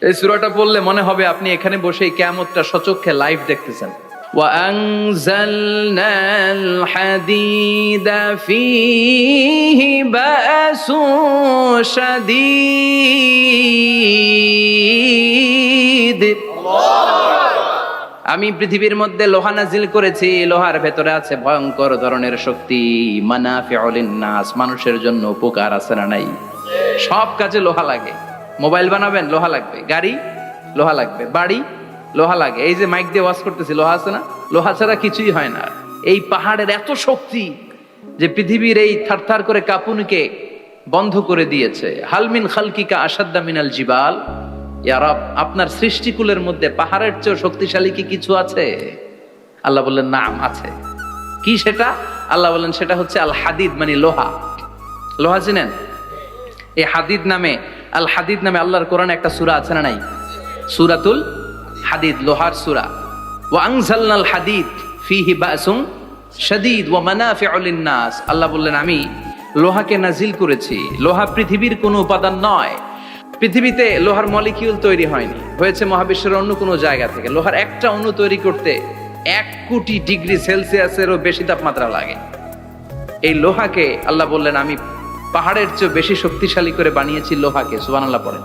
এই সূরাটা পড়লে মনে হবে আপনি এখানে বসে কিয়ামতটা সচক্ষে লাইভ দেখতেছেন। وأنزلنا الحديد فيه بأس شديد। আমি পৃথিবীর মধ্যে লোহা নাজিল করেছি, লোহার ভেতরে আছে ভয়ঙ্কর ধরনের শক্তি। মানাফিউল লিন্নাস, মানুষের জন্য উপকার আছে না নাই? সব কাজে লোহা লাগে। মোবাইল বানাবেন, লোহা লাগবে। গাড়ি, লোহা লাগবে। বাড়ি, লোহা লাগে। এই যে মাইক দিয়ে ওয়াজ করতেছি, লোহা আছে না? লোহা ছাড়া কিছুই হয় না। এই পাহাড়ের এত শক্তি যে পৃথিবীর এই থারথার করে কাঁপুনিকে বন্ধ করে দিয়েছে। হালমিন খালকিকা আসাদ্দা মিনাল জিবাল। ইয়া রব, আপনার সৃষ্টিকুলের মধ্যে পাহাড়ের চেয়ে শক্তিশালী কি কিছু আছে? আল্লাহ বললেন নাম আছে। কি সেটা? আল্লাহ বললেন সেটা হচ্ছে আল হাদিদ, মানে লোহা। লোহা চিনেন? এই হাদিদ নামে, আল হাদিদ নামে আল্লাহর কোরআনে একটা সূরা আছে না নাই? সূরাতুল হাদিদ, লোহার সূরা। ওয়া আনজালনাল হাদিদ ফীহি বাসুন শাদীদ ওয়া মানাফিউ লিন-নাস। আল্লাহ বললেন আমি লোহাকে নাজিল করেছি। লোহা পৃথিবীর কোনো উপাদান নয়। পৃথিবীতে লোহার মলিকিউল তৈরি হয়নি, হয়েছে মহাবিশ্বের অন্য কোনো জায়গা থেকে। লোহার একটা অণু তৈরি করতে 1 কোটি ডিগ্রি সেলসিয়াসেরও বেশি তাপমাত্রা লাগে। এই লোহাকে আল্লাহ বললেন আমি পাহাড়ের চেয়ে বেশি শক্তিশালী করে বানিয়েছি লোহাকে। সুবহানাল্লাহ পড়েন।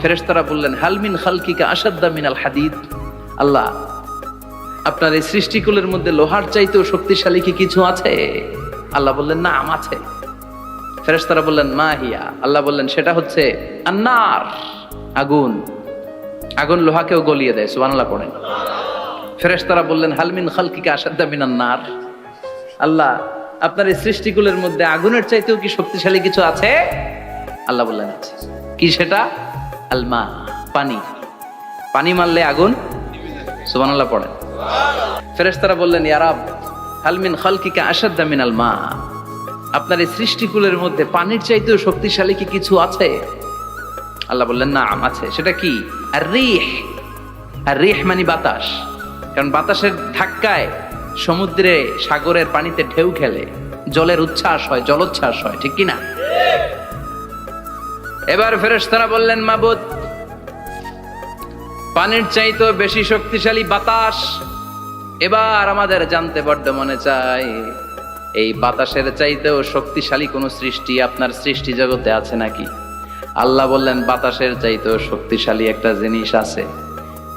ফেরেশতারা বললেন হালমিন খালকিকা আসাদ্দা মিনাল হাদিদ। আল্লাহ, আপনার এই সৃষ্টিকুলের মধ্যে লোহার চাইতেও শক্তিশালী কি কিছু আছে? আল্লাহ বললেন নাম আছে। ফেরেশতারা বললেন মা হিয়া। আল্লাহ বললেন সেটা হচ্ছে আন্নার, আগুন। আগুন লোহাকেও গলিয়ে দেয়। সুবহানাল্লাহ পড়েন। ফেরেশতারা বললেন হালমিন খালকিকা আসাদ্দা মিনান নার। আল্লাহ, আপনার এই সৃষ্টিকুলের মধ্যে আগুনের চাইতেও কি শক্তিশালী কিছু আছে? আল্লাহ বললেন আছে। কি সেটা? আলমা, পানি। পানি মারলে আগুন। সুবহানাল্লাহ পড়েন। ফেরেশতারা বললেন ইয়া রাব, হালমিন খালকিকা আসাদ্দা মিনাল মা। আপনার এই সৃষ্টিকুলের মধ্যে পানির চাইতেও শক্তিশালী কি কিছু আছে? আল্লাহ বললেন নাম আছে। সেটা কি? আর রিহ। আর রিহ মানে বাতাস। কারণ বাতাসের ধাক্কায় সমুদ্রে, সাগরের পানিতে ঢেউ খেলে, জলের উচ্ছ্বাস হয়, জলোচ্ছ্বাস হয়, ঠিক কিনা? এবার ফেরেশতারা বললেন মাবুদ, পানির চাইতেও বেশি শক্তিশালী বাতাস। এবার আমাদের জানতে বড্ড মনে চায়, এই বাতাসের চাইতেও শক্তিশালী কোন সৃষ্টি আপনার সৃষ্টি জগতে আছে নাকি? আল্লাহ বললেন বাতাসের চাইতেও শক্তিশালী একটা জিনিস আছে।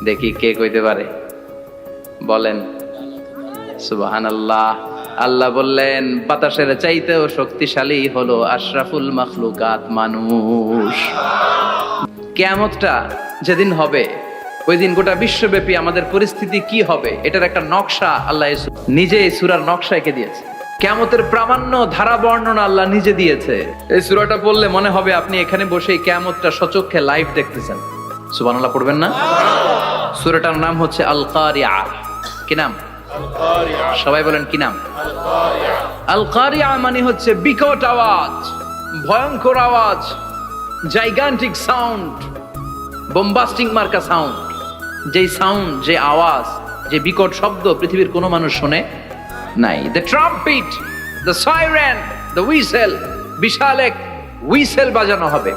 দেখি কে কইতে পারে? বলেন সুবহানাল্লাহ। আল্লাহ বললেন বাতাসের চাইতেও শক্তিশালী হলো আশরাফুল মাখলুকাত, মানুষ। কিয়ামতটা যেদিন হবে, ওই দিন গোটা বিশ্বব্যাপী আমাদের পরিস্থিতি কি হবে এটার একটা নকশা আল্লাহ নিজে এই সূরার নকশা এঁকে দিয়েছে। কিয়ামতের প্রামাণ্য ধারা বর্ণনা আল্লাহ নিজে দিয়েছে। এই সূরাটা পড়লে মনে হবে আপনি এখানে বসে কিয়ামতটা সচক্ষে লাইভ দেখতেছেন। সুবহানাল্লাহ পড়বেন না? সূরাটার নাম হচ্ছে আল কারিয়া। কি নাম? সবাই বলেন কি নাম? আল কারিয়া মানে হচ্ছে বিকট আওয়াজ, ভয়ঙ্কর আওয়াজ, জাইগান্টিক সাউন্ড, বোম্বাস্টিক মার্কা সাউন্ড। যেই সাউন্ড, যে আওয়াজ, যে বিকট শব্দ পৃথিবীর কোনো মানুষ শুনে নাই। The trumpet, the siren, the whistle. বিশাল এক হুইসেল বাজানো হবে।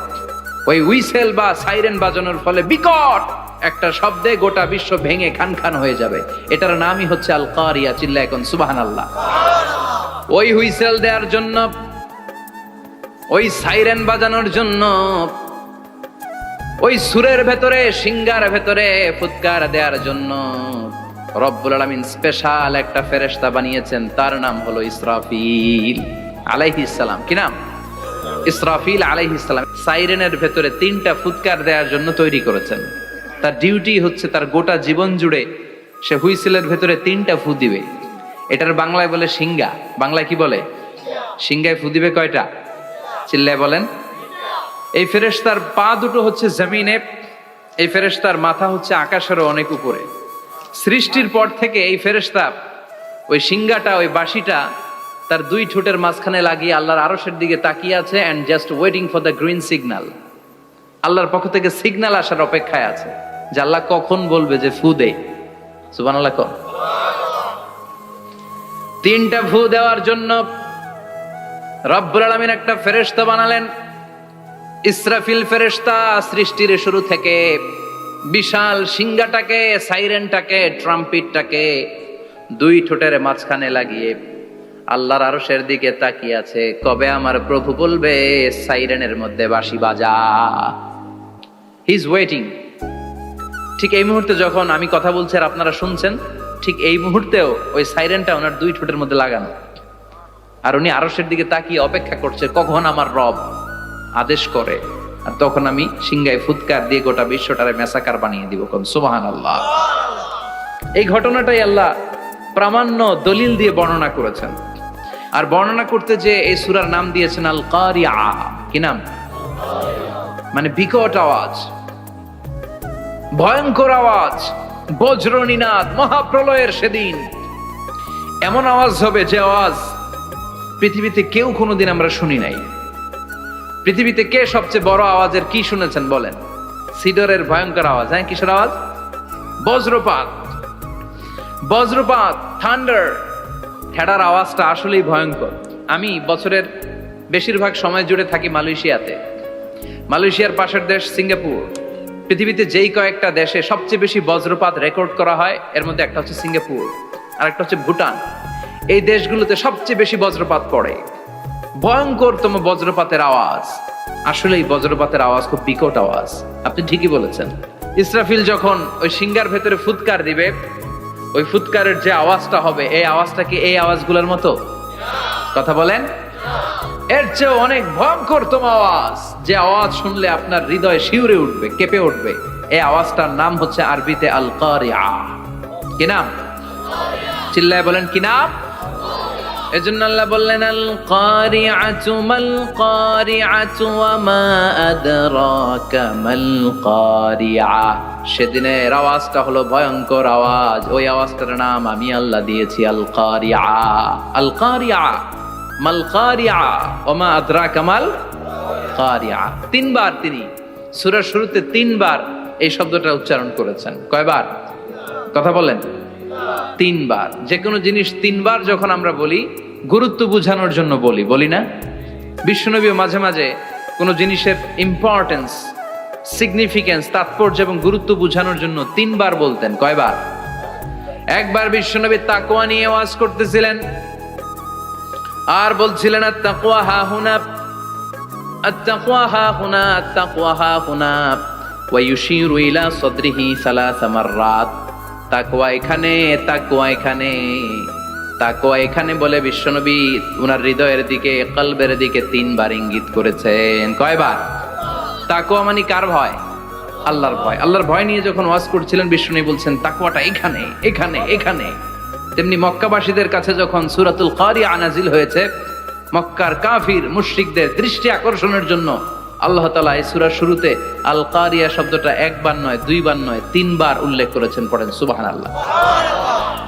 ওই হুইসেল বা সাইরেন বাজানোর ফলে বিকট একটা শব্দে গোটা বিশ্ব ভেঙে খান খান হয়ে যাবে। এটার নামই হচ্ছে আল কারিয়া। চিল্লায় এখন সুবহানাল্লাহ। ওই হুইসেল দেওয়ার জন্য, ওই সাইরেন বাজানোর জন্য, ওই সুরের ভেতরে, সিঙ্গার ভেতরে ফুৎকার দেওয়ার জন্য রব্বুল আলামিন স্পেশাল একটা ফেরেশতা বানিয়েছেন। তার নাম হলো ইসরাফিল আলাইহিস সালাম। কি নাম? ইসরাফিল আলাইহিস সালাম। সাইরেনের ভেতরে 3টা ফুৎকার দেওয়ার জন্য তৈরি করেছেন। তার ডিউটি হচ্ছে তার গোটা জীবন জুড়ে সে হুইসেলের ভেতরে 3টা ফু দিবে। এটার বাংলায় বলে সিঙ্গা। বাংলায় কি বলে? সিঙ্গায় ফু দিবে কয়টা? চিল্লায় বলেন। এই ফেরেশতার পা দুটো হচ্ছে জমিনে, এই ফেরেশতার মাথা হচ্ছে আকাশেরও অনেক উপরে। সৃষ্টির পর থেকে এই ফেরেশতা ওই সিঙ্গাটা, ওই বাঁশিটা তার 2 ঠোঁটের মাঝখানে লাগিয়ে আল্লাহর আরশের দিকে তাকিয়ে আছে and just waiting for the green signal. আল্লাহর পক্ষ থেকে সিগন্যাল আসার অপেক্ষায় আছে যে আল্লাহ কখন বলবে যে ফু দে। সুবহানাল্লাহ। 3টা ফু দেওয়ার জন্য রব্বুল আলামিন একটা ফেরেশতা বানালেন। ইসরাফিল ফেরেশতা সৃষ্টির শুরু থেকে বিশাল সিংহাটাকে, সাইরেনটাকে, ট্রাম্পিটটাকে দুই ঠোঁটের মাঝখানে লাগিয়ে আল্লাহর আরশের দিকে তাকিয়ে আছে, কবে আমার প্রভু বলবে সাইরেনের মধ্যে বাঁশি বাজা। He is waiting. ঠিক এই মুহূর্তে যখন আমি কথা বলছি আর আপনারা শুনছেন, ঠিক এই মুহূর্তেও ওই সাইরেনটা ওনার দুই ঠোঁটের মধ্যে লাগানো, আর উনি আরশের দিকে তাকিয়ে অপেক্ষা করছে কখন আমার রব আদেশ করে, আর তখন আমি সিংহায় ফুৎকার দিয়ে গোটা বিশ্বটারে মেসাকার বানিয়ে দিব। কোন সুবহানাল্লাহ। এই ঘটনাটাই আল্লাহ প্রামাণ্য দলিল দিয়ে বর্ণনা করেছেন। আর বর্ণনা করতে যে এই সূরার নাম দিয়েছেন আল কারিয়া। কি নাম? মানে বিকট আওয়াজ, ভয়ঙ্কর আওয়াজ, বজ্রনিনাদ, মহাপ্রলয়ের সেদিন এমন আওয়াজ হবে যে আওয়াজ পৃথিবীতে কেউ কোনোদিন আমরা শুনি নাই। পৃথিবীতে কে সবচেয়ে বড় আওয়াজের কি শুনেছেন বলেন? সিডরের ভয়ঙ্কর আওয়াজ। হ্যাঁ, কিসের আওয়াজ? বজ্রপাত। বজ্রপাত, থান্ডার, ঠেডার আওয়াজটা আসলেই ভয়ঙ্কর। আমি বছরের বেশিরভাগ সময় জুড়ে থাকি মালয়েশিয়াতে। মালয়েশিয়ার পাশের দেশ সিঙ্গাপুর। পৃথিবীতে যেই কয়েকটা দেশে সবচেয়ে বেশি বজ্রপাত রেকর্ড করা হয় এর মধ্যে একটা হচ্ছে সিঙ্গাপুর, আর একটা হচ্ছে ভুটান। এই দেশগুলোতে সবচেয়ে বেশি বজ্রপাত পড়ে। ভয়ঙ্করতম বজ্রপাতের আওয়াজ। আসলে এই বজ্রপাতের আওয়াজ খুব বিকট আওয়াজ। আপনি ঠিকই বলেছেন। ইসরাফিল যখন ওই সিংহার ভেতরে ফুৎকার দিবে, ওই ফুৎকারের যে আওয়াজটা হবে, এই আওয়াজটা কি এই আওয়াজগুলোর মতো? কথা বলেন। এর চেয়ে অনেক ভয়ঙ্করতম আওয়াজ, যে আওয়াজ শুনলে আপনার হৃদয় শিউরে উঠবে, কেঁপে উঠবে। এই আওয়াজটার নাম হচ্ছে আরবিতে আল কারিয়া। কি নাম? চিল্লায় বলেন কি নাম? এজন্য আল্লাহ বললেন আল কারিআতু মাল কারিআতু ওয়া মা আদরাকা মাল কারিআ। সেদিনের আওয়াজটা হলো ভয়ঙ্কর আওয়াজ। ওই আওয়াজটার নাম আমি আল্লাহ দিয়েছি আল কারিআ। আল কারিআ মাল কারিআ ওয়া মা আদরাকা মাল কারিআ। তিনবার তিনি সূরার শুরুতে তিনবার এই শব্দটা উচ্চারণ করেছেন। কয়বার? কথা বলেন। তিনবার। যে কোনো জিনিস তিনবার যখন আমরা বলি, গুরুত্ব বোঝানোর জন্য বলি, বলি না? বিশ্বনবীও মাঝে মাঝে কোনো জিনিসের ইম্পর্টেন্স, সিগনিফিকেন্স, তাৎপর্য এবং গুরুত্ব বোঝানোর জন্য তিনবার বলতেন। কয়বার? একবার বিশ্বনবী তাকওয়া নিয়ে ওয়াজ করতেছিলেন আর বলছিলেন আত-তাকওয়া হাহুনা, আত-তাকওয়া হাহুনা, আত-তাকওয়া হাহুনা, ওয়া ইউশিরু ইলা সাদরিহি সালাসা মাররাত। তাকওয়া এখানে, তাকওয়া এখানে, তাকওয়া এখানে বলে বিশ্বনবী উনার হৃদয়ের দিকে, কলবের দিকে তিনবার ইঙ্গিত করেছেন। কয়বার? তাকওয়া মানে কার ভয়? আল্লাহর ভয়। আল্লাহর ভয় নিয়ে যখন ওয়াজ করছিলেন বিশ্বনবী বলছেন তাকওয়াটা এখানে, এখানে, এখানে। তেমনি মক্কাবাসীদের কাছে যখন সূরাতুল কারিয়া নাজিল হয়েছে, মক্কার কাফির মুশরিকদের দৃষ্টি আকর্ষণের জন্য আল্লাহ তাআলা এই সূরার শুরুতে আল কারিয়া শব্দটা একবার নয়, দুইবার নয়, তিনবার উল্লেখ করেছেন। পড়েন সুবহানাল্লাহ।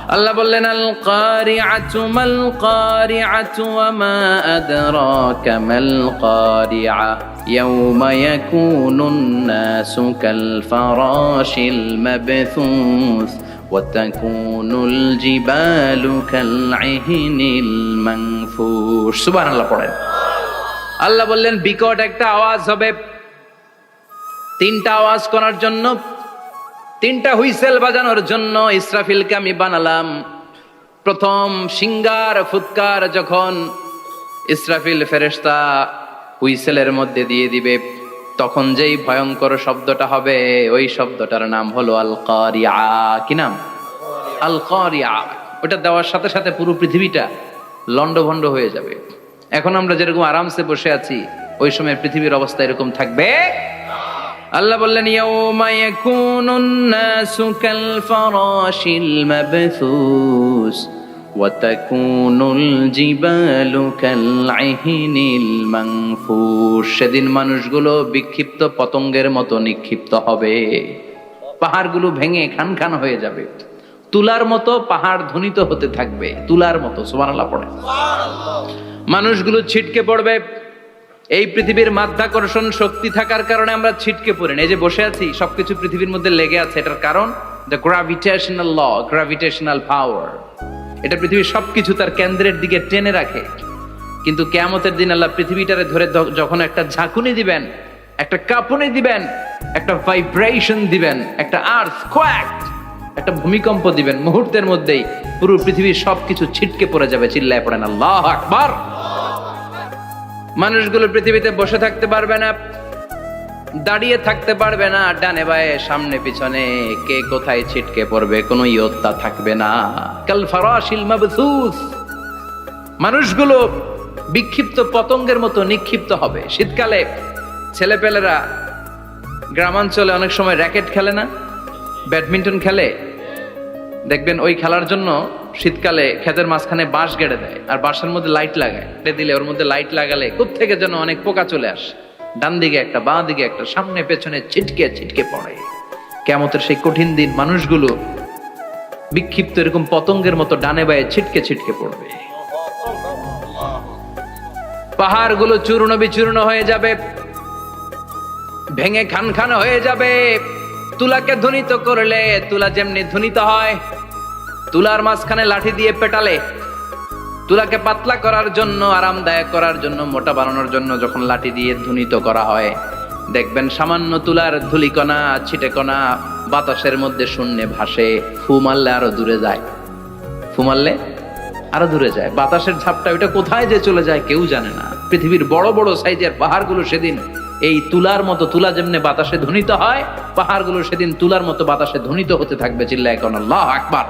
আল্লাহ বললেন আল কারিআতু মাল কারিআতু ওয়া মা আদরাকা মাল কারিআ ইয়াউমা ইয়াকুনুন নাসু কাল ফারাশিল মাবথুস ওয়া তাকুনুল জিবালু কাল ইহনিল মানফুশ। সুবহানাল্লাহ পড়েন। আল্লাহ বললেন বিকট একটা আওয়াজ হবে। তিনটা আওয়াজ করার জন্য, তিনটা হুইসেল বাজানোর জন্য ইসরাফিলকে আমি বানালাম। প্রথম সিংহার ফুৎকার যখন ইসরাফিল ফেরেশতা হুইসেলের মধ্যে দিয়ে দিবে, তখন যেই ভয়ঙ্কর শব্দটা হবে, ওই শব্দটার নাম হলো আল কারিয়া। কি নাম? আল কারিয়া। ওটা দেওয়ার সাথে সাথে পুরো পৃথিবীটা লন্ডভন্ড হয়ে যাবে। এখন আমরা যেরকম আরামসে বসে আছি, ওই সময় পৃথিবীর অবস্থা এরকম থাকবে। আল্লাহ বললেন ইয়াউমা ইয়াকুনুন নাসু কাল ফারাশিল মাবথুস ওয়া তাকুনুল জিবালু কাল ইহনিল মানফুশ। সেদিন মানুষগুলো বিক্ষিপ্ত পতঙ্গের মতো নিক্ষিপ্ত হবে। পাহাড়গুলো ভেঙে খান খান হয়ে যাবে। তুলার মতো পাহাড় ধ্বনিত হতে থাকবে, তুলার মতো। সুবহানাল্লাহ পড়ে। মানুষগুলো ছিটকে পড়বে। এই পৃথিবীর মাধ্যাকর্ষণ শক্তি থাকার কারণে আমরা ছিটকে পড়ি না। এই যে বসে আছি, সবকিছু পৃথিবীর মধ্যে লেগে আছে। এটার কারণ দ্য গ্র্যাভিটেশনাল ল, গ্র্যাভিটেশনাল পাওয়ার। এটা পৃথিবীর সবকিছু তার কেন্দ্রের দিকে টেনে রাখে। কিন্তু কিয়ামতের দিন আল্লাহ পৃথিবীটারে ধরে যখন একটা ঝাঁকুনি দিবেন, একটা কাঁপুনি দিবেন, একটা ভাইব্রেশন দিবেন, একটা আর্থকোয়াক, একটা ভূমিকম্প দিবেন, মুহূর্তের মধ্যেই পুরো পৃথিবীর সবকিছু ছিটকে পড়ে যাবে। চিল্লায় পড়েন আল্লাহু আকবার। মানুষগুলো পৃথিবীতে বসে থাকতে পারবে না, দাঁড়িয়ে থাকতে পারবে না, ডানে বায়ে সামনে পিছনে কে কোথায় ছিটকে পড়বে কোনো ইয়ত্তা থাকবে না। কাল ফারাশিল মাবসুস, মানুষগুলো বিক্ষিপ্ত পতঙ্গের মতো নিক্ষিপ্ত হবে। শীতকালে ছেলেপেলেরা গ্রামাঞ্চলে অনেক সময় র্যাকেট খেলে না, ব্যাডমিন্টন খেলে, দেখবেন ওই খেলার জন্য শীতকালে ক্ষেতের মাঝখানে বাঁশ গেড়ে দেয় আর বাঁশের মধ্যে লাইট লাগায়, দিলে ওর মধ্যে লাইট লাগালে কোত্থেকে যেন অনেক পোকা চলে আসে, ডান দিকে একটা বাঁ দিকে একটা, সামনে পেছনে ছিটকে ছিটকে পড়ে। কিয়ামতের সেই কঠিন দিন মানুষগুলো বিক্ষিপ্ত এরকম পতঙ্গের মতো ডানে বায়ে ছিটকে ছিটকে পড়বে। পাহাড়গুলো চূর্ণ বিচূর্ণ হয়ে যাবে, ভেঙে খান খান হয়ে যাবে। তুলাকে ধ্বনিত করলে তুলা যেমনি ধ্বনিত হয়, তুলার মাঝখানে লাঠি দিয়ে পেটালে, তুলাকে পাতলা করার জন্য, আরামদায়ক করার জন্য, মোটা বানানোর জন্য যখন লাঠি দিয়ে ধ্বনিত করা হয়, দেখবেন সামান্য তুলার ধুলিকণা ছিটেকণা বাতাসের মধ্যে শূন্যে ভাসে। ফু মারলে আরো দূরে যায়, ফু মারলে আরো দূরে যায়। বাতাসের ঝাপটা ওইটা কোথায় যে চলে যায় কেউ জানে না। পৃথিবীর বড় বড় সাইজের পাহাড়গুলো সেদিন এই তুলার মতো, তুলা যেমনি বাতাসে ধ্বনিত হয়, পাহাড়গুলো সেদিন তুলার মতো বাতাসে ধ্বনিত হতে থাকবে। চিল্লায় কোন আল্লাহু আকবার।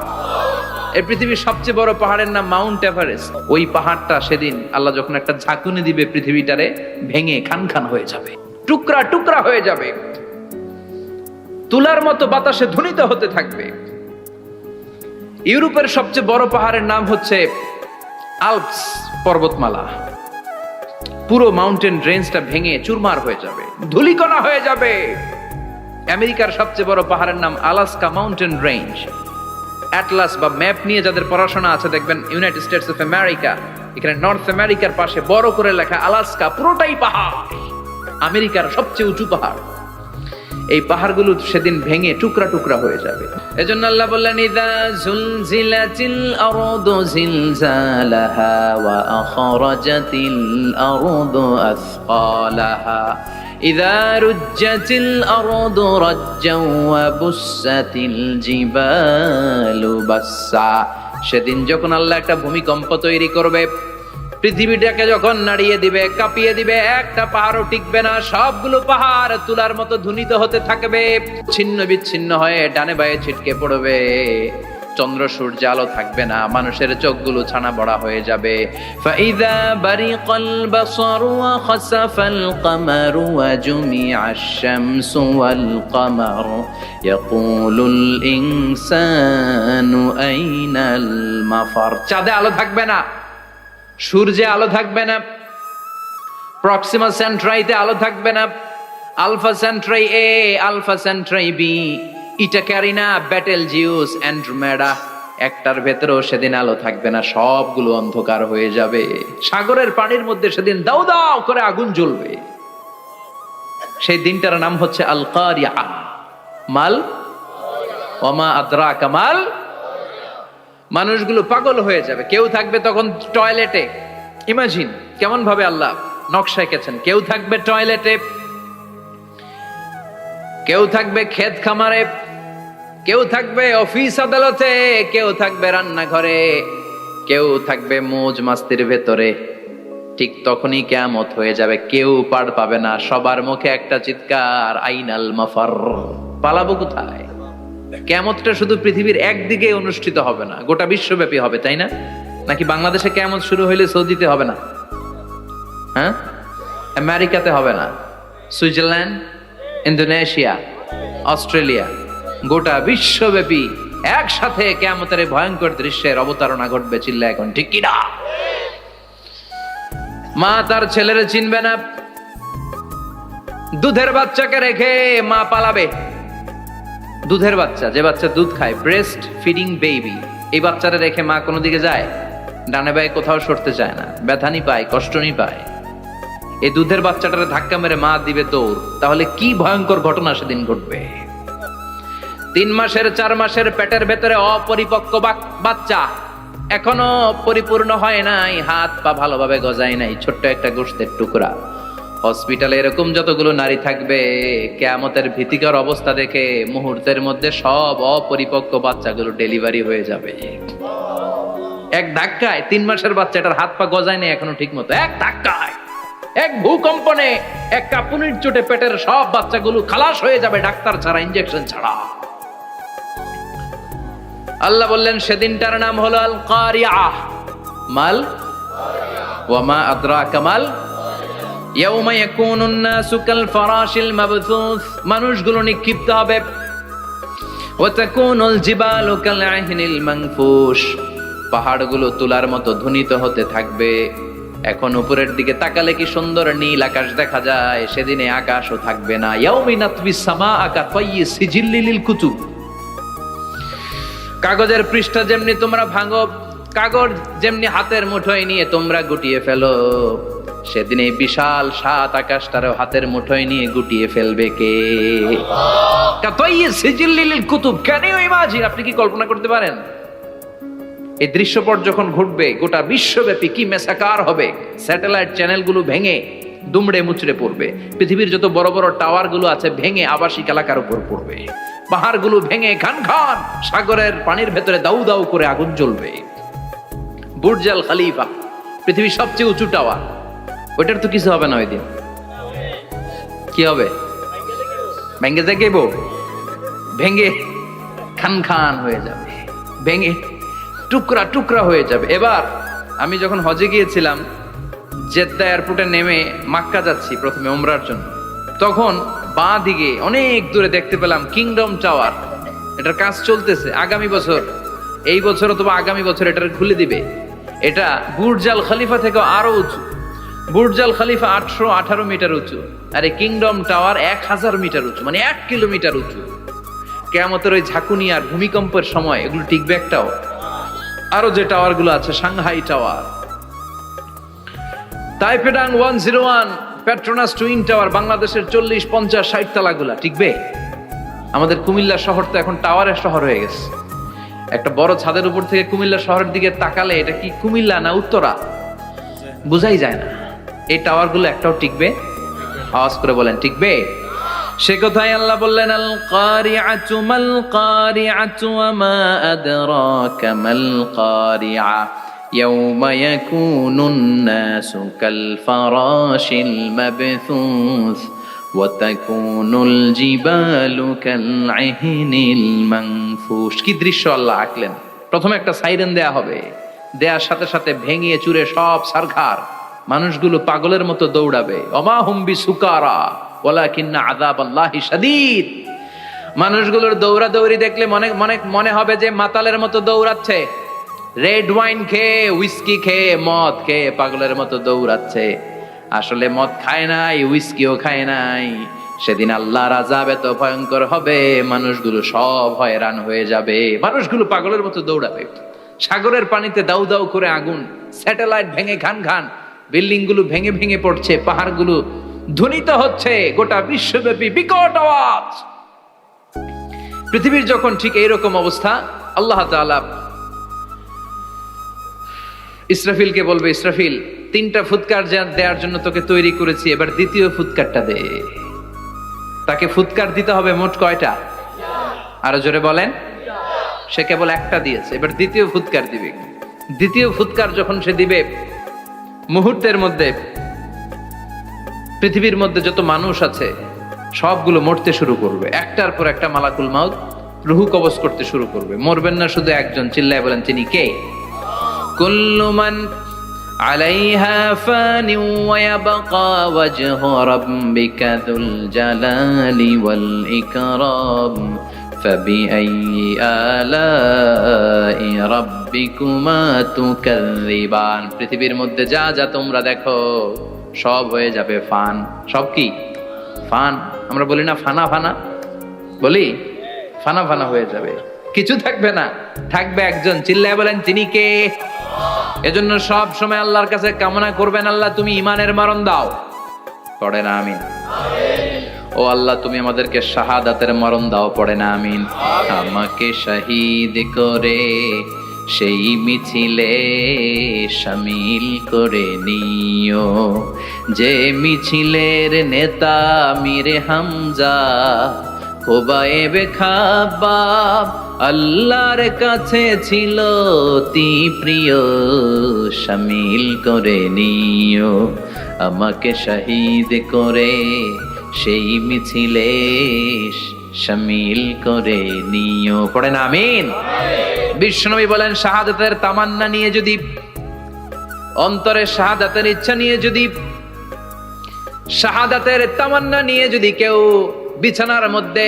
এই পৃথিবীর সবচেয়ে বড় পাহাড়ের নাম মাউন্ট এভারেস্ট। ওই পাহাড়টা সেদিন আল্লাহ যখন একটা ঝাঁকুনি দিবে, পৃথিবীটারে ভেঙে খান খান হয়ে যাবে, টুকরা টুকরা হয়ে যাবে, তুলার মতো বাতাসে ধ্বনিত হতে থাকবে। ইউরোপের সবচেয়ে বড় পাহাড়ের নাম হচ্ছে আল্পস পর্বতমালা। পুরো মাউন্টেন রেঞ্জটা ভেঙে চুরমার হয়ে যাবে, ধূলিকণা হয়ে যাবে। আমেরিকার সবচেয়ে বড় পাহাড়ের নাম আলাস্কা মাউন্টেন রেঞ্জ। অ্যাটলাস বা ম্যাপ নিয়ে যাদের পড়াশোনা আছে দেখবেন ইউনাইটেড স্টেটস অফ আমেরিকা, এখানে নর্থ আমেরিকার পাশে বড় করে লেখা আলাস্কা, পুরোটাই পাহাড়, আমেরিকার সবচেয়ে উঁচু পাহাড়। এই পাহাড়গুলো সেদিন ভেঙে টুকরা টুকরা হয়ে যাবে। এজন্য আল্লাহ বললেন, ইযা যুলজিলাতিল আরদু জিলজালাহা ওয়া আখরাজাতিল আরদু আসকালাহা ইযা রুজ্জাতিল আরদু রাজ্জাও ওয়া বুসাতিল জিবালু বাসসা। সেদিন যখন আল্লাহ একটা ভূমিকম্প তৈরি করবে, পৃথিবীটাকে যখন নাড়িয়ে দিবে, কাঁপিয়ে দিবে, একটা পাহাড়ও টিকবে না, সবগুলো পাহাড় তুলার মতো ধ্বনিত হতে থাকবে, ছিন্ন বিচ্ছিন্ন হয়ে ডানে বায়ে ছিটকে পড়বে। চন্দ্র সূর্য আলো থাকবে না, মানুষের চোখগুলো ছানা বড়া হয়ে যাবে। ফাইযা বারিকাল বাসারু ওয়া খাসাফাল কামারু ওয়া জুমিআশ শামসু ওয়াল কামার ইয়াকুলুল ইনসানু আইনাল মাফার। চাঁদে আলো থাকবে না, সূর্যে আলো থাকবে না, প্রক্সিমা সেন্ট্রাইতে আলো থাকবে না, আলফা সেন্ট্রাই এ, আলফা সেন্ট্রাই বি, ইটা ক্যারিনা, ব্যাটেল জিউস, অ্যান্ড্রোমেডা, একটার ভেতরেও সেদিন আলো থাকবে না, সবগুলো অন্ধকার হয়ে যাবে। সাগরের পানির মধ্যে সেদিন দাউ দাউ করে আগুন জ্বলবে। সেই দিনটার নাম হচ্ছে আল কারিয়া। মাল ওমা আদরাকা মাল। মানুষগুলো পাগল হয়ে যাবে। কেউ থাকবে তখন টয়লেটে, ইমাজিন কেমন ভাবে আল্লাহ নকশা এঁকেছেন। কেউ থাকবে টয়লেটে, কেউ থাকবে ক্ষেত খামারে, কেউ থাকবে অফিস আদালতে, কেউ থাকবে রান্নাঘরে, কেউ থাকবে মৌজ মাস্তির ভেতরে। ঠিক তখনই কিয়ামত হয়ে যাবে, কেউ পার পাবে না। সবার মুখে একটা চিৎকার, আইনাল মাফার। পালাবো কোথায়? কিয়ামতটা শুধু পৃথিবীর একদিকে অনুষ্ঠিত হবে না, গোটা বিশ্বব্যাপী হবে, তাই না? নাকি বাংলাদেশে কিয়ামত শুরু হইলে সৌদিতে হবে না? হ্যাঁ, আমেরিকাতে হবে না, সুইজারল্যান্ড, ইন্দোনেশিয়া, অস্ট্রেলিয়া, গোটা বিশ্বব্যাপী একসাথে কিয়ামতের ভয়ঙ্কর দৃশ্যের অবতারণা ঘটবে। চিল্লা এখন ঠিক কি না? মা তার ছেলেরে চিনবে না, দুধের বাচ্চাকে রেখে মা পালাবে। দুধের বাচ্চা, যে বাচ্চা দুধ খায়, ব্রেস্ট ফিডিং বেবি, এই বাচ্চারা রেখে মা কোনো দিকে যায়? ডানে বায়ে কোথাও সরতে চায় না, ব্যথানি পায়, কষ্টনি পায়। এই দুধের বাচ্চাটারে ধাক্কা মেরে মা দিবে দৌড়। তাহলে কি ভয়ঙ্কর ঘটনা সেদিন ঘটবে। 3 মাসের 4 মাসের পেটের ভেতরে অপরিপক্ক বাচ্চা, এখনো পরিপূর্ণ হয় নাই, হাত পা ভালোভাবে গজায় নাই, ছোট্ট একটা গোশতের টুকরা। হসপিটালে এরকম যতগুলো নারী থাকবে, কিয়ামতের ভীতিকর অবস্থা দেখে মুহূর্তের মধ্যে সব অপরিপক্ক বাচ্চাগুলো ডেলিভারি হয়ে যাবে। এক ধাক্কায় 3 মাসের বাচ্চাটার হাত পা গজায় নেই এখনো ঠিক মতো, এক ধাক্কায়, এক ভূকম্পনে, এক কাঁপুনির চোটে পেটের সব বাচ্চাগুলো খালাস হয়ে যাবে ডাক্তার ছাড়া, ইনজেকশন ছাড়া। আল্লাহ বললেন সেদিনটার নাম হলো আল কারিআহ। মাল ওয়া মা আদরাকা মাল ইয়াউমা ইয়াকুনুন নাসু কাল ফারাশিল মাবথুস, মানুষগুলো নিক্ষিপ্ত হবে। ওয়া তাকুনুল জিবালু কাল আহিনিল মানফুশ, পাহাড়গুলো তুলার মতো ধ্বনিত হতে থাকবে। এখন উপরের দিকে তাকালে কি সুন্দর নীল আকাশ দেখা যায়, সেদিনে আকাশও থাকবে না। ইয়াউমিন নাতবিস সামাআ কাতায়্যি সিজিল্লিল কুতুব, কাগজের পৃষ্ঠা যেমনি তোমরা ভাঙো, কাগজ যেমনি হাতের মুঠোয় নিয়ে তোমরা গুটিয়ে ফেলো, সেদিন এই বিশাল 7 আকাশটারও হাতের মুঠোয় নিয়ে গুটিয়ে ফেলবে কে? কাতায়্যি সিজিল্লিল কুতুব, ক্যান ইউ ইমাজিন? আপনি কি কল্পনা করতে পারেন এই দৃশ্যপট যখন ঘটবে গোটা বিশ্বব্যাপী কি মেসাকার হবে? স্যাটেলাইট চ্যানেলগুলো ভেঙে দুমড়ে মুচড়ে পড়বে, পৃথিবীর যত বড় বড় টাওয়ার গুলো আছে ভেঙে আবাসিক এলাকার উপর পড়বে, পাহাড়গুলো ভেঙে খান খান সাগরের পানির ভেতরে দাউ দাউ করে আগুন জ্বলবে। বুর্জ আল খলিফা, পৃথিবীর সবচেয়ে উঁচু টাওয়ার, ওইটার তো কিছু হবে না ওই দিন। কি হবে? ভেঙে যাইব, ভেঙে খান খান হয়ে যাবে, ভেঙে টুকরা টুকরা হয়ে যাবে। এবার আমি যখন হজে গিয়েছিলাম, জেদ্দা এয়ারপোর্টে নেমে মাক্কা যাচ্ছি প্রথমে উমরার জন্য, তখন বাঁ দিকে অনেক দূরে দেখতে পেলাম কিংডম টাওয়ার। এটার কাজ চলতেছে, আগামী বছর, এই বছর অথবা আগামী বছর এটার খুলে দিবে। এটা বুর্জ আল খলিফা থেকে আরো উঁচু। বুর্জ আল খলিফা 818 মিটার উঁচু, আর এই কিংডম টাওয়ার 1000 মিটার উঁচু, মানে 1 কিলোমিটার উঁচু। কিয়ামতের ওই ঝাঁকুনি আর ভূমিকম্পের সময় এগুলো টিকবে একটাও? আরো যে টাওয়ার গুলো আছে, সাংহাই টাওয়ার, তাইপেডাং 101, পেট্রোনাস টুইন টাওয়ার, বাংলাদেশের 40, 50, 60 তালাগুলা টিকবে? আমাদের কুমিল্লা শহর তো এখন টাওয়ারের শহর হয়ে গেছে। একটা বড় ছাদের উপর থেকে কুমিল্লা শহরের দিকে তাকালে এটা কি কুমিল্লা না উত্তরা বুঝাই যায় না। এই টাওয়ার গুলো একটাও টিকবে? আওয়াজ করে বলেন টিকবে? সে কথাই আল্লাহ বললেন আল কারিআতু মাল কারিআতু ওয়া মা আদরাকা মাল কারিআ ইয়াউমা ইয়াকুনুন নাসু কাল ফারাশিল মাবথুস ওয়া তাকুনুল জিবালু কাল আহিনিল মানফুশ। কি দৃশ্য আল্লাহ আঁকলেন! প্রথমে একটা সাইরেন দেয়া হবে, দেয়ার সাথে সাথে ভেঙে চুরে সব সারখার, মানুষগুলো পাগলের মতো দৌড়াবে। ওমা হুম বিসুকারা ওয়ালাকিন্না আযাবাল্লাহি শাদীদ। মানুষগুলোর দৌড়াদৌড়ি দেখলে মনে হবে যে মাতালের মতো দৌড়াচ্ছে, রেড ওয়াইন খেয়ে, হুইস্কি খেয়ে, মদ খেয়ে পাগলের মতো দৌড়াচ্ছে। আসলে মদ খায় নাই, হুইস্কিও খায় নাই। সেদিন আল্লাহর আযাব এত ভয়ঙ্কর হবে, মানুষগুলো সব হয়রান হয়ে যাবে, মানুষগুলো পাগলের মতো দৌড়াবে। সাগরের পানিতে দাউ দাউ করে আগুন, স্যাটেলাইট ভেঙে খান খান, বিল্ডিং গুলো ভেঙে ভেঙে পড়ছে, পাহাড়গুলো ধ্বনিত হচ্ছে, গোটা বিশ্বব্যাপী বিকট আওয়াজ। পৃথিবীর যখন ঠিক এইরকম অবস্থা, আল্লাহ তাআলা ইসরাফিলকে বলবে, ইসরাফিল 3টা ফুৎকার দেওয়ার জন্য তোকে তৈরি করেছি, এবার দ্বিতীয় ফুৎকারটা দে। তাকে ফুৎকার দিতে হবে মোট কয়টা? আরো জোরে বলেন। সে কেবল একটা দিয়েছে, এবার দ্বিতীয় ফুৎকার দিবে। দ্বিতীয় ফুৎকার যখন সে দিবে, মুহূর্তের মধ্যে পৃথিবীর মধ্যে যত মানুষ আছে সবগুলো মরতে শুরু করবে, একটার পর একটা মালাকুল মাউত রুহু কবজ করতে শুরু করবে। মরবেন না শুধু একজন, চিল্লায় বলেন তিনি কে? কুল্লু মান আলাইহা ফানি ওয়া ইয়াবকা ওয়াজহু রাব্বিকা যুল জালালি ওয়াল ইকরাম ফাবিআইয়ি আলাই রাব্বিকুমা তুকাযযিবান। পৃথিবীর মধ্যে যা যা তোমরা দেখো সব হয়ে যাবে ফান। সব কি? ফান। আমরা বলি না ফানা ফানা, বলি ফানা ফানা হয়ে যাবে, কিছু থাকবে না, থাকবে একজন, চিল্লায় বলেন তিনি কে? এজন্য সব সময় আল্লাহর কাছে কামনা করবেন, আল্লাহ তুমি ঈমানের মরণ দাও। পড়ে না আমিন? ও আল্লাহ তুমি আমাদেরকে শাহাদাতের মরণ দাও। পড়ে না আমিন? আমাকে শহীদ করে সেই মিছিলে শামিল করে নিও। যে মিছিলের নেতা মীর হামজা, খোবায়েবে খাব্বাব আল্লাহর কাছে ছিল অতি প্রিয়, শামিল করে নিও। আমাকে শহীদ করে সেই মিছিলে শামিল করে নিও। পড়েন আমিন। বিশ্বনবী বলেন, শাহাদাতের তামান্না নিয়ে যদি, অন্তরে শাহাদাতের ইচ্ছা নিয়ে যদি, শাহাদাতের তামান্না নিয়ে যদি কেউ বিছানার মধ্যে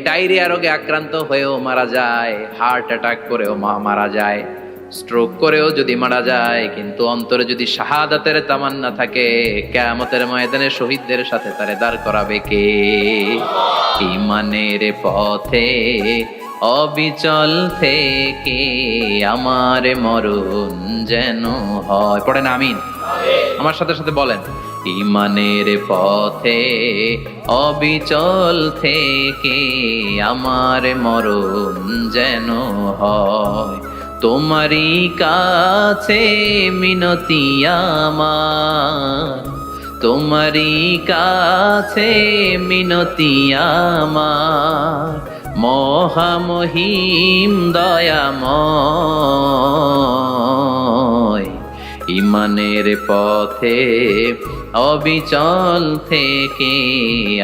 ডায়রিয়া রোগে আক্রান্ত হয়েও মারা যায়, হার্ট অ্যাটাক করেও মারা যায়, স্ট্রোক করেও যদি মারা যায়, কিন্তু অন্তরে যদি শাহাদাতের তামান্না থাকে, কিয়ামতের ময়দানে শহীদদের সাথে তারে দাঁড় করাবে কে? ঈমানের পথে অবিচল থেকে আমার মরণ যেন হয়। পড়েন আমিন। আমার সাথে সাথে বলেন, ঈমানের পথে অবিচল থেকে আমার মরণ যেন হয়। তোমারই কাছে মিনতি আমার, তোমারই কাছে মিনতি আমার, মহামহিম দয়াময়। ঈমানের পথে অবিচল থেকে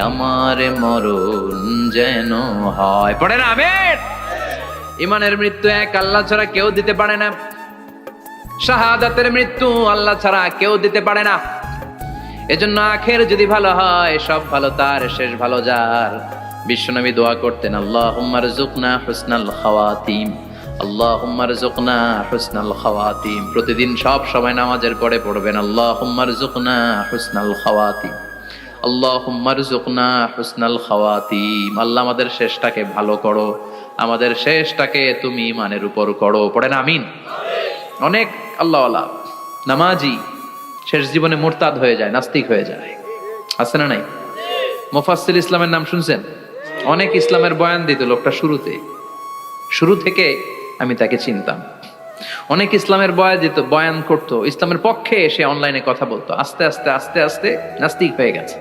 আমার মরণ যেন হয়। পড়েন আমিন। ঈমানের মৃত্যু এক আল্লাহ ছাড়া কেউ দিতে পারে না, শাহাদাতের মৃত্যু আল্লাহ ছাড়া কেউ দিতে পারে না। এজন্য আখের যদি ভালো হয়, সব ভালো তার, শেষ ভালো যার। বিশ্বনবী দোয়া করতেন, আল্লাহুম্মা রযুকনা হুসনাল খাওয়াতিম, আল্লাহুম্মা রযুকনা হুসনাল খাওয়াতিম। প্রতিদিন সব সময় নামাজের পরে পড়বেন, আল্লাহুম্মা রযুকনা হুসনাল খাওয়াতিম, আল্লাহুম্মা রযুকনা হুসনাল খাওয়াতিম। আল্লাহ আমাদের শেষটাকে ভালো করো, আমাদের শেষটাকে তুমি ঈমানের উপর করো। পড়েন আমিন। অনেক আল্লাহওয়ালা নামাজি শেষ জীবনে মুরতাদ হয়ে যায়, নাস্তিক হয়ে যায়, আছে না নাই? মুফাসসির ইসলামের নাম শুনছেন? অনেক ইসলামের বয়ান দিত লোকটা শুরু থেকে আমি তাকে চিনতাম। অনেক ইসলামের বয়ান করতো, ইসলামের পক্ষে এসে অনলাইনে কথা বলতো। আস্তে আস্তে আস্তে আস্তে নাস্তিক হয়ে গেছে।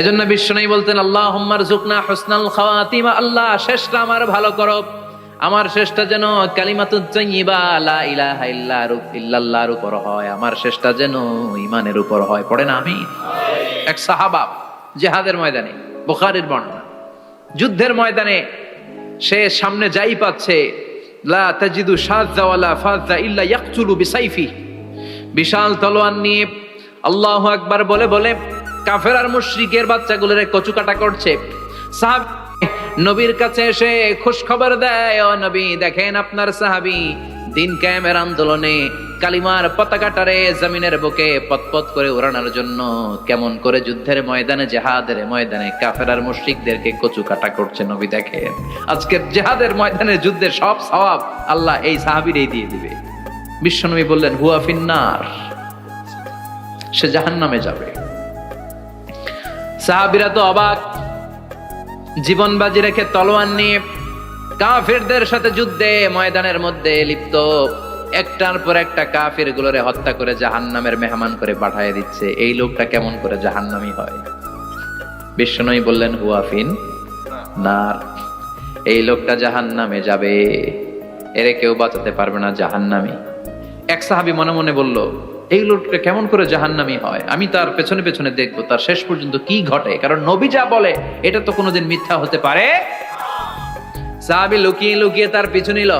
এজন্য বিশ্বনবী বলতেন, আল্লাহুম্মা রযুকনা হুসনাল খাওয়াতিম, আল্লাহ শেষটা আমার ভালো করো, আমার শেষটা যেন কালিমাতুত তাইয়্যিবা লা ইলাহা ইল্লাল্লাহর উপর হয়, আমার শেষটা যেন ঈমানের উপর হয়। পড়েন আমিন। এক সাহাবা জিহাদের ময়দানে, বুখারীর বর্ণনা, যুদ্ধের ময়দানে সে সামনে যাই পাচ্ছে, লা তাজিদু শাযা ওয়ালা ফাযা ইল্লা ইয়াকতুলু বিসাইফি, বিশাল তলোয়ার নিয়ে আল্লাহু আকবার বলে বলে কাফের আর মুশরিকের বাচ্চাগুলোরে কচুকাটা করছে। সাহাবী নবীর কাছে এসে খুশ খবর দেয়, ও নবী দেখেন আপনার সাহাবী দিন কায়েমের আন্দোলনে কালিমার পতাকাটারে জমিনের বুকে পতপত করে উড়ানোর জন্য কেমন করে যুদ্ধের ময়দানে, জিহাদের ময়দানে কাফের আর মুশরিকদেরকে কচুকাটা করছে। নবী দেখেন আজকের জিহাদের ময়দানে যুদ্ধের সব সওয়াব আল্লাহ এই সাহাবীরই দিয়ে দিবে। বিশ্বনবী বললেন, হুয়া ফিন্নার, সে জাহান্নামে যাবে। সাহাবীরা তো অবাক, জীবন বাজি রেখে তলোয়ার নিয়ে কাফেরদের সাথে যুদ্ধে ময়দানের মধ্যে লিপ্ত, একটার পর একটা কাফের গুলোরে হত্যা করে জাহান্নামের মেহমান করে পাঠিয়ে দিচ্ছে। এই লোকটা কেমন করে জাহান্নামী হয়? বিশ্বনবী বললেন, হুয়া ফিন নার, এই লোকটা জাহান্নামে যাবে, এরে কেউ বাঁচাতে পারবে না, জাহান্নামী। এক সাহাবী মনে মনে বলল, এই লোকটা কেমন করে জাহান্নামী হয়, আমি তার পেছনে পেছনে দেখবো তার শেষ পর্যন্ত কি ঘটে, কারণ নবী যা বলে এটা তো কোনোদিন মিথ্যা হতে পারে। সাহাবী লুকিয়ে লুকিয়ে তার পিছু নিল,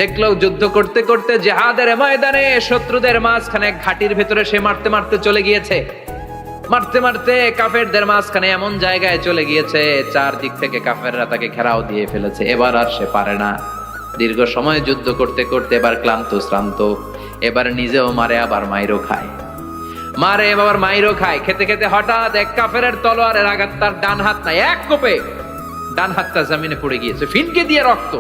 দেখলো যুদ্ধ করতে করতে জিহাদের ময়দানে শত্রুদের মাঝখানে ঘাটির ভেতরে সে মারতে মারতে চলে গিয়েছে, মারতে মারতে কাফেরদের মাঝখানে এমন জায়গায় চলে গিয়েছে চারদিক থেকে কাফেররা তাকে ঘেরাও দিয়ে ফেলেছে। এবার আর সে পারে না, দীর্ঘ সময় যুদ্ধ করতে করতে এবার ক্লান্ত শ্রান্ত, এবার নিজেও মারে আবার মাইরও খায়, মারে আবার মাইরও খায়। খেতে খেতে হঠাৎ এক কাফেরের তলোয়ারের আঘাত তার ডান হাত নাই, এক কোপে ডান হাতটা জমিনে পড়ে গিয়েছে, ফিনকে দিয়ে রক্ত,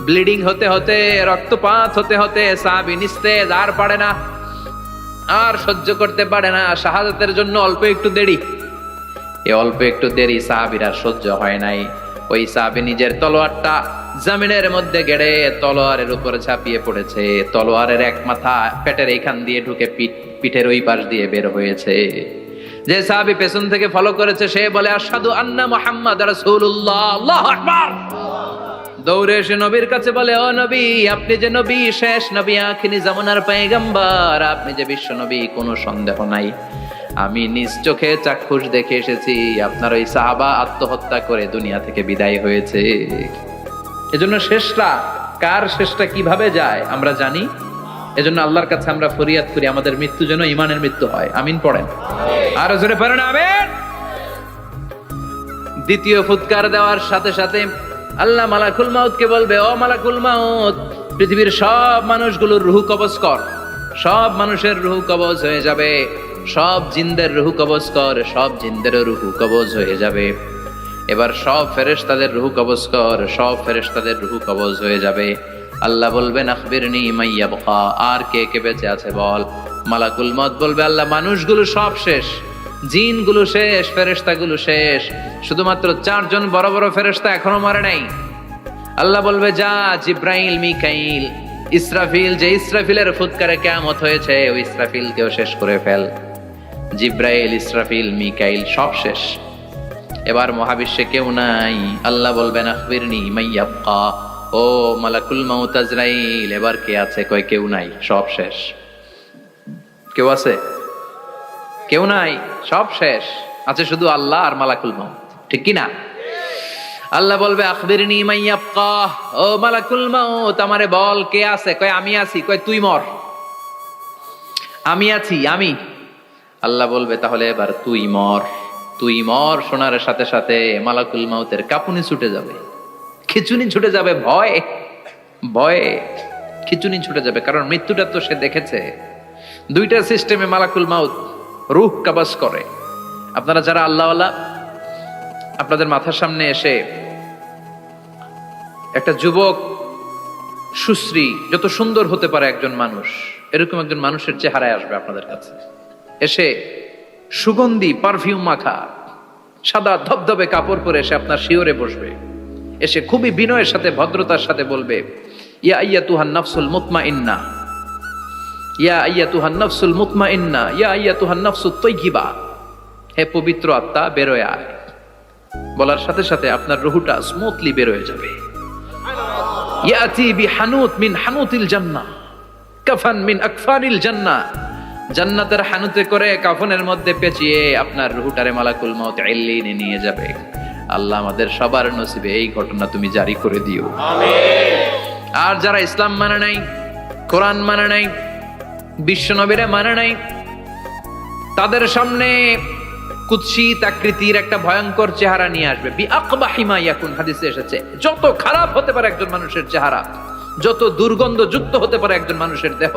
ব্লিডিং হতে হতে, রক্তপাত হতে হতে সাহাবী নিস্তেজ, আর পারে না, আর সহ্য করতে পারে না। শাহাদাতের জন্য অল্প একটু দেরি, এই অল্প একটু দেরি সাহাবীর আর সহ্য হয় নাই। ওই সাহাবী নিজের তলোয়ারটা জমিনের মধ্যে গেড়ে তলোয়ারের উপরে ঝাঁপিয়ে পড়েছে। তলোয়ারের এক মাথা পেটের এইখান দিয়ে ঢুকে পিঠের ওই পাশ দিয়ে বের হয়েছে। যে সাহাবী পেছন থেকে ফলো করেছে সে বলে আশহাদু আন্না মুহাম্মাদ রাসূলুল্লাহ, আল্লাহু আকবার। দৌড়ে এসে নবীর কাছে বলে, ও নবী, আপনি যে নবী, শেষ নবী, আখিরি জামানার পয়গম্বর, আপনি যে বিশ্ব নবী, কোনো সন্দেহ নাই। আমি নিজ চোখে চাক্ষুষ দেখে এসেছি আপনার ওই সাহাবা আত্মহত্যা করে দুনিয়া থেকে বিদায় হয়েছে। এজন্য শেষটা কার, শেষটা কিভাবে যায় আমরা জানি। এজন্য আল্লাহর কাছে আমরা ফরিয়াদ করি আমাদের মৃত্যু যেন ঈমানের মৃত্যু হয়। আমিন পড়েন, আর জোরে পড়েন আমিন। দ্বিতীয় ফুৎকার দেওয়ার সাথে সাথে আল্লাহ মালাকুল মাউতকে বলবে, ও মালাকুল মাউত, পৃথিবীর সব মানুষগুলোর রুহ কবজ কর। সব মানুষের রুহ কবজ হয়ে যাবে। সব জিনদের রুহ কবজ কর। সব জিনদের রুহ কবজ হয়ে যাবে। এবার সব ফেরেশতাদের রুহ কবজ কর। সব ফেরেশতাদের রুহ কবজ হয়ে যাবে। আল্লাহ বলবেন আখবিরনি মা ইয়াবকা, আর কে কে বেঁচে আছে বল। মালাকুল মউত বলবে, আল্লাহ মানুষগুলো সব শেষ, জিনগুলো শেষ, ফেরেশতাগুলো শেষ, শুধুমাত্র 4 জন বড় বড় ফেরেশতা এখনো মরে নাই। আল্লাহ বলবে, যা জিব্রাইল, মিকাইল, ইসরাফিল, যে ইসরাফিলের ফুৎকারে কিয়ামত হয়েছে ওই ইসরাফিলকেও শেষ করে ফেল। জিব্রাইল, ইসরাফিল, মিকাইল সব শেষ। এবার মহাবিশ্বে কেউ নাই। আল্লাহ বলবেন আখবিরনি মা ইয়াবকা, ও মালাকুল মাউত আজরাইল, এবার কে আছে? কয় কেউ নাই, সব শেষ। কেউ আছে? কেউ নাই, সব শেষ। আছে শুধু আল্লাহ আর মালাকুল মাউত, ঠিক কি না? আল্লাহ বলবে আখবিরনি মা ইয়াবকা, ও মালাকুল মাউত, আমারে বল কে আছে? কয় আমি আছি। কয় তুই মর। আমি আছি, আমি। আল্লাহ বলবে তাহলে এবার তুই মর। তুই মর শোনার সাথে সাথে মালাকুল মাউতের কাঁপুনি ছুটে যাবে, খিচুনি ছুটে যাবে, ভয় ভয়ে খিচুনি ছুটে যাবে। কারণ মৃত্যুটা তো সে দেখেছে। দুইটা সিস্টেমে মালাকুল মাউত রূহ কবজ করে। আপনারা যারা আল্লাহওয়ালা, আপনাদের মাথার সামনে এসে একটা যুবক, সুশ্রী, যত সুন্দর হতে পারে একজন মানুষ, এরকম একজন মানুষের চেহারায় আসবে আপনাদের কাছে। এসে সুগন্ধি পারফিউম মাখা সাদা ধবধবে কাপড় পরে এসে আপনার শিওরে বসবে। এসে খুবই বিনয়ের সাথে, ভদ্রতার সাথে বলবে, ইয়া আইয়াতুহান নাফসুল মুতমাইন্না, ইয়া আইয়াতুহান নাফসুল মুতমাইন্না, ইয়া আইয়াতুহান নাফসুত তাইয়্যিবা, হে পবিত্র আত্মা বেরোয় আয়। বলার সাথে সাথে আপনার রুহটা স্মুথলি বের হয়ে যাবে। ইয়াতি বিহানুত মিন হানুতিল জান্নাহ, কাফান মিন আকফানিল জান্নাহ, জান্নাতের হানুতে করে কাফনের মধ্যে পেঁচিয়ে আপনার রুহটারে মালাকুল মাউত ইল্লিনে নিয়ে যাবে। আল্লাহ আমাদের সবার নসিবে এই ঘটনা তুমি জারি করে দিও, আমিন। আর যারা ইসলাম মানে নাই, কোরআন মানে নাই, বিশ্ব নবীরে মানে নাই, তাদের সামনে কুৎসিত আকৃতির একটা ভয়ঙ্কর চেহারা নিয়ে আসবে। বিআকবাহি মা ইয়াকুন, হাদিসে এসেছে, যত খারাপ হতে পারে একজন মানুষের চেহারা, যত দুর্গন্ধযুক্ত হতে পারে একজন মানুষের দেহ,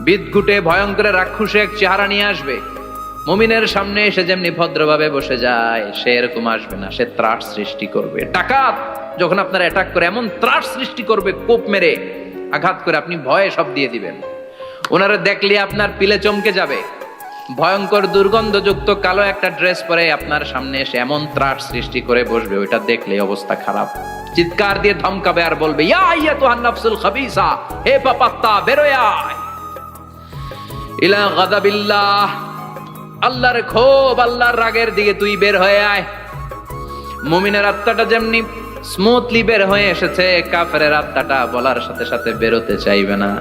বিদঘুটে ভয়ঙ্কর রাক্ষসে এক চেহারা নিয়ে আসবে। মুমিনের সামনে এসে যেমনি ভদ্রভাবে বসে যায়, সে এরকম আসবে না। সে ত্রাস সৃষ্টি করবে। ডাকাত যখন আপনার অ্যাটাক করে এমন ত্রাস সৃষ্টি করবে, কোপ মেরে আঘাত করে আপনি ভয়ে সব দিয়ে দিবেন। ওনারা দেখলে আপনার পিলে চমকে যাবে। ভয়ঙ্কর দুর্গন্ধযুক্ত কালো একটা ড্রেস পরে আপনার সামনে এসে এমন ত্রাস সৃষ্টি করে বসবে, ওইটা দেখলে অবস্থা খারাপ। চিৎকার দিয়ে ধমকাবে আর বলবে, ইয়া আইয়াতুহান নাফসুল খাবিসা, হে পাপাত্তা বেরোয় আয় ইলা গাদাবিল্লাহ, আল্লাহর ক্ষোভ, আল্লাহর রাগের দিকে তুই বের হয়ে আয়। মুমিনের আত্মাটা যেমনি স্মুথলি বের হয়ে এসেছে, কাফেরের আত্মাটা বলার সাথে সাথে বেরোতে চাইবে না।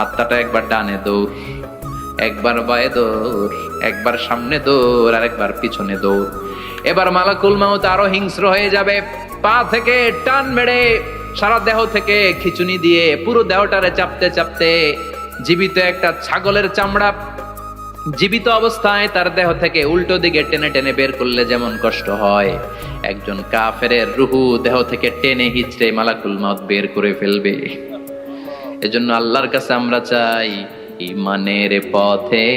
আত্মাটা একবার ডানে দৌড়, একবার বায়ে দৌড়, একবার সামনে দৌড়, আর একবার পিছনে দৌড়। এবার মালাকুল মাউত আরো হিংস্র হয়ে যাবে। পা থেকে টান মেরে সারা দেহ থেকে খিচুনি দিয়ে পুরো দেহটারে চাপতে চাপতে জীবিত একটা ছাগলের চামড়া জীবিত অবস্থায় তার দেহ থেকে উল্টো দিকে টেনে টেনে বের করলে যেমন কষ্ট হয়, একজন কাফেরের রুহু দেহ থেকে টেনে হিচড়ে মালাকুল মাউত বের করে ফেলবে। এজন্য আল্লাহর কাছে আমরা চাই, ঈমানের পথে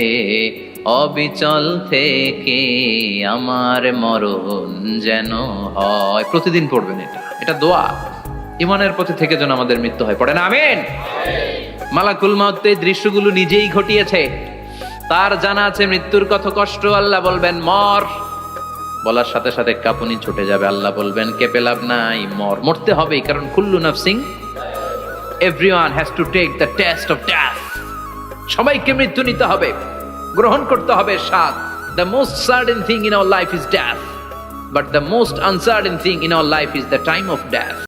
অবিচল থেকে আমার মরণ যেন হয়। প্রতিদিন পড়বেন এটা দোয়া। ঈমানের পথে থেকে যেন আমাদের মৃত্যু হয়। পড়েন আমিন। মালাকুল মাউত এই দৃশ্যগুলো নিজেই ঘটিয়েছে। তার জানা আছে মৃত্যুর কত কষ্ট। আল্লাহ বলবেন মর, বলার সাথে সাথে কাঁপুনি ছুটে যাবে। আল্লাহ বলবেন কেঁপে লাভ নাই, মরতে হবেই, কারণ কুল্লু নাফসিং, everyone has to take the test of death. সবাইকে মৃত্যু নিতে হবে, গ্রহণ করতে হবে স্বাদ। The most certain thing in our life is death, but the most uncertain thing in our life is the time of death.